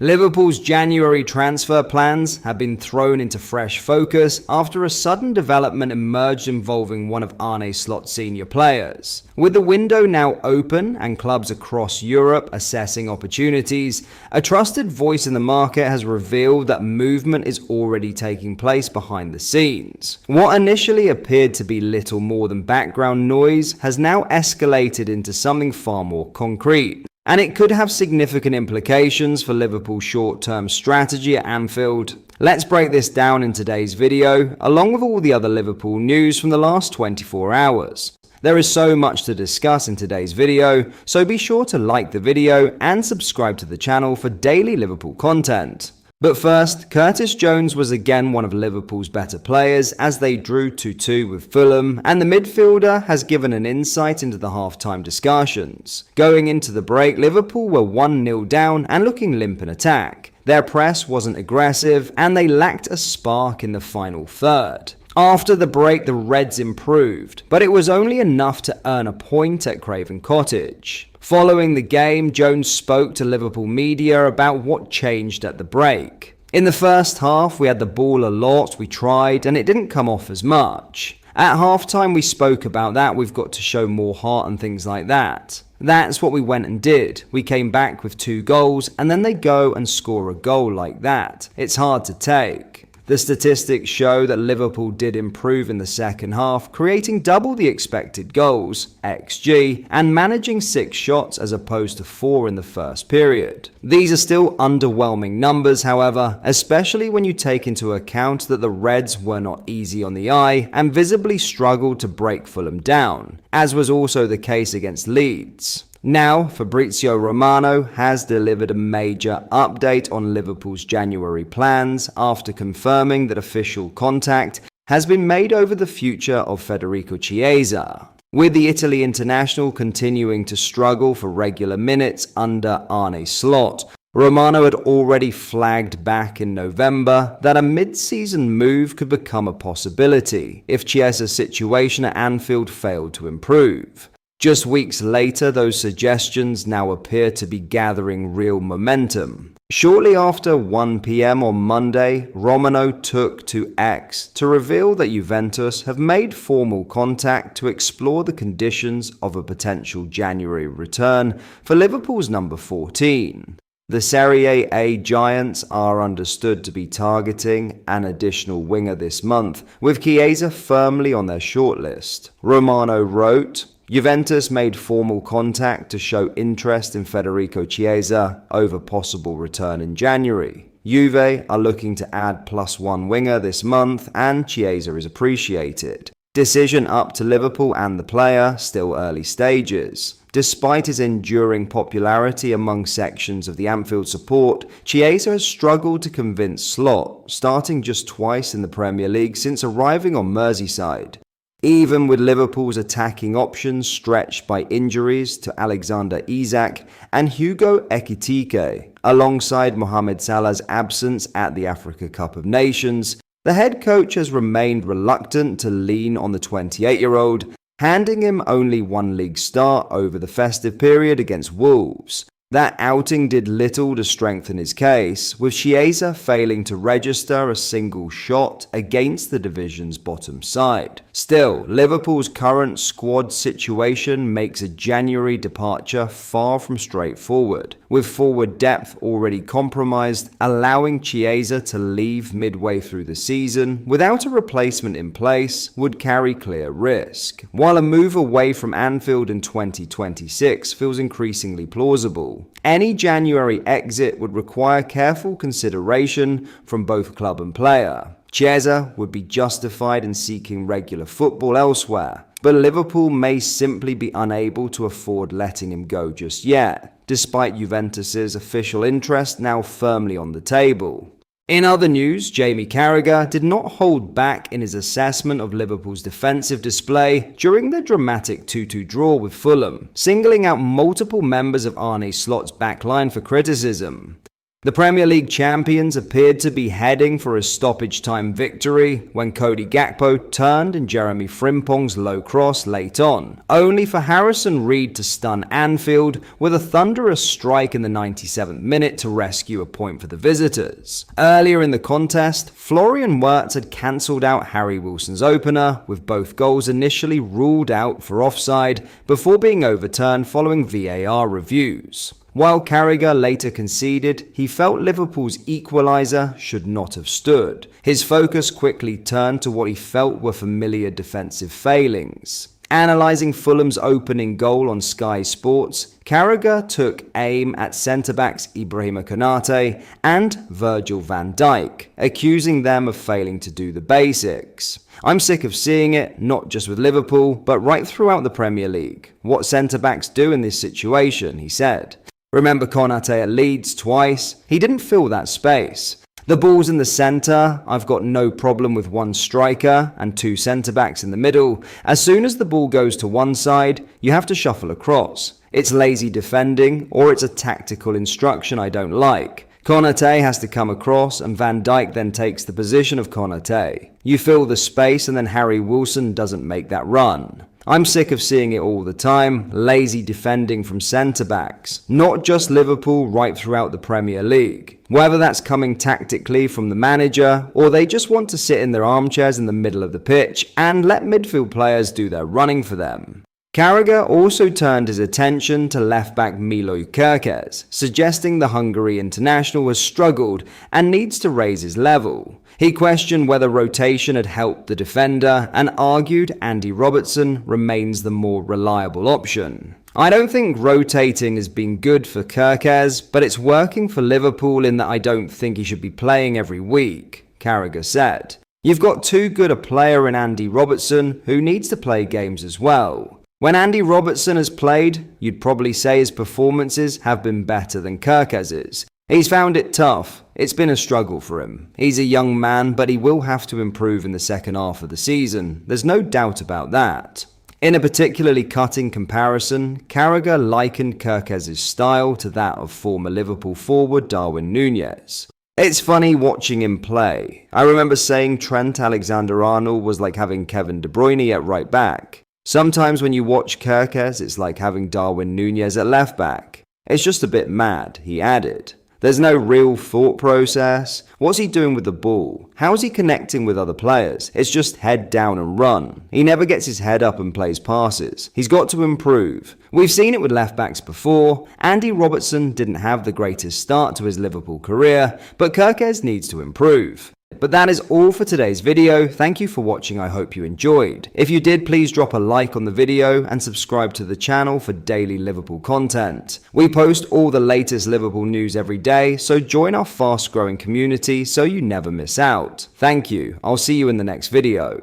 Liverpool's January transfer plans have been thrown into fresh focus after a sudden development emerged involving one of Arne Slot's senior players. With the window now open and clubs across Europe assessing opportunities, a trusted voice in the market has revealed that movement is already taking place behind the scenes. What initially appeared to be little more than background noise has now escalated into something far more concrete. And it could have significant implications for Liverpool's short-term strategy at Anfield. Let's break this down in today's video, along with all the other Liverpool news from the last 24 hours. There is so much to discuss in today's video, so be sure to like the video and subscribe to the channel for daily Liverpool content. But first, Curtis Jones was again one of Liverpool's better players as they drew 2-2 with Fulham, and the midfielder has given an insight into the half-time discussions. Going into the break, Liverpool were 1-0 down and looking limp in attack. Their press wasn't aggressive, and they lacked a spark in the final third. After the break, the Reds improved, but it was only enough to earn a point at Craven Cottage. Following the game, Jones spoke to Liverpool media about what changed at the break. In the first half, we had the ball a lot, we tried, and it didn't come off as much. At halftime, we spoke about that, we've got to show more heart and things like that. That's what we went and did. We came back with 2 goals, and then they go and score a goal like that. It's hard to take. The statistics show that Liverpool did improve in the second half, creating double the expected goals, XG, and managing 6 shots as opposed to 4 in the first period. These are still underwhelming numbers, however, especially when you take into account that the Reds were not easy on the eye and visibly struggled to break Fulham down, as was also the case against Leeds. Now, Fabrizio Romano has delivered a major update on Liverpool's January plans after confirming that official contact has been made over the future of Federico Chiesa. With the Italy international continuing to struggle for regular minutes under Arne Slot, Romano had already flagged back in November that a mid-season move could become a possibility if Chiesa's situation at Anfield failed to improve. Just weeks later, those suggestions now appear to be gathering real momentum. Shortly after 1 p.m. on Monday, Romano took to X to reveal that Juventus have made formal contact to explore the conditions of a potential January return for Liverpool's number 14. The Serie A giants are understood to be targeting an additional winger this month, with Chiesa firmly on their shortlist. Romano wrote, Juventus made formal contact to show interest in Federico Chiesa over possible return in January. Juve are looking to add +1 winger this month, and Chiesa is appreciated. Decision up to Liverpool and the player, still early stages. Despite his enduring popularity among sections of the Anfield support, Chiesa has struggled to convince Slot, starting just twice in the Premier League since arriving on Merseyside. Even with Liverpool's attacking options stretched by injuries to Alexander Isak and Hugo Ekitike, alongside Mohamed Salah's absence at the Africa Cup of Nations, the head coach has remained reluctant to lean on the 28-year-old, handing him only 1 league start over the festive period against Wolves. That outing did little to strengthen his case, with Chiesa failing to register a single shot against the division's bottom side. Still, Liverpool's current squad situation makes a January departure far from straightforward, with forward depth already compromised, allowing Chiesa to leave midway through the season without a replacement in place would carry clear risk, while a move away from Anfield in 2026 feels increasingly plausible. Any January exit would require careful consideration from both club and player. Chiesa would be justified in seeking regular football elsewhere, but Liverpool may simply be unable to afford letting him go just yet, despite Juventus's official interest now firmly on the table. In other news, Jamie Carragher did not hold back in his assessment of Liverpool's defensive display during the dramatic 2-2 draw with Fulham, singling out multiple members of Arne Slot's backline for criticism. The Premier League champions appeared to be heading for a stoppage time victory when Cody Gakpo turned in Jeremy Frimpong's low cross late on, only for Harrison Reed to stun Anfield with a thunderous strike in the 97th minute to rescue a point for the visitors. Earlier in the contest, Florian Wirtz had cancelled out Harry Wilson's opener, with both goals initially ruled out for offside before being overturned following VAR reviews. While Carragher later conceded, he felt Liverpool's equaliser should not have stood. His focus quickly turned to what he felt were familiar defensive failings. Analysing Fulham's opening goal on Sky Sports, Carragher took aim at centre-backs Ibrahima Konate and Virgil van Dijk, accusing them of failing to do the basics. I'm sick of seeing it, not just with Liverpool, but right throughout the Premier League. What centre-backs do in this situation, he said. Remember Konate at Leeds twice? He didn't fill that space. The ball's in the centre, I've got no problem with one striker and two centre-backs in the middle. As soon as the ball goes to one side, you have to shuffle across. It's lazy defending, or it's a tactical instruction I don't like. Konate has to come across and Van Dijk then takes the position of Konate. You fill the space and then Harry Wilson doesn't make that run. I'm sick of seeing it all the time, lazy defending from centre-backs. Not just Liverpool, right throughout the Premier League. Whether that's coming tactically from the manager, or they just want to sit in their armchairs in the middle of the pitch and let midfield players do their running for them. Carragher also turned his attention to left-back Milo Kerkez, suggesting the Hungary international has struggled and needs to raise his level. He questioned whether rotation had helped the defender and argued Andy Robertson remains the more reliable option. I don't think rotating has been good for Kerkez, but it's working for Liverpool in that I don't think he should be playing every week, Carragher said. You've got too good a player in Andy Robertson who needs to play games as well. When Andy Robertson has played, you'd probably say his performances have been better than Kerkez's. He's found it tough. It's been a struggle for him. He's a young man, but he will have to improve in the second half of the season. There's no doubt about that. In a particularly cutting comparison, Carragher likened Kerkez's style to that of former Liverpool forward Darwin Núñez. It's funny watching him play. I remember saying Trent Alexander-Arnold was like having Kevin De Bruyne at right back. Sometimes when you watch Kerkez, it's like having Darwin Núñez at left back. It's just a bit mad, he added. There's no real thought process. What's he doing with the ball? How's he connecting with other players? It's just head down and run. He never gets his head up and plays passes. He's got to improve. We've seen it with left backs before. Andy Robertson didn't have the greatest start to his Liverpool career, but Kerkez needs to improve. But that is all for today's video. Thank you for watching. I hope you enjoyed. If you did, please drop a like on the video and subscribe to the channel for daily Liverpool content. We post all the latest Liverpool news every day, so join our fast growing community so you never miss out. Thank you. I'll see you in the next video.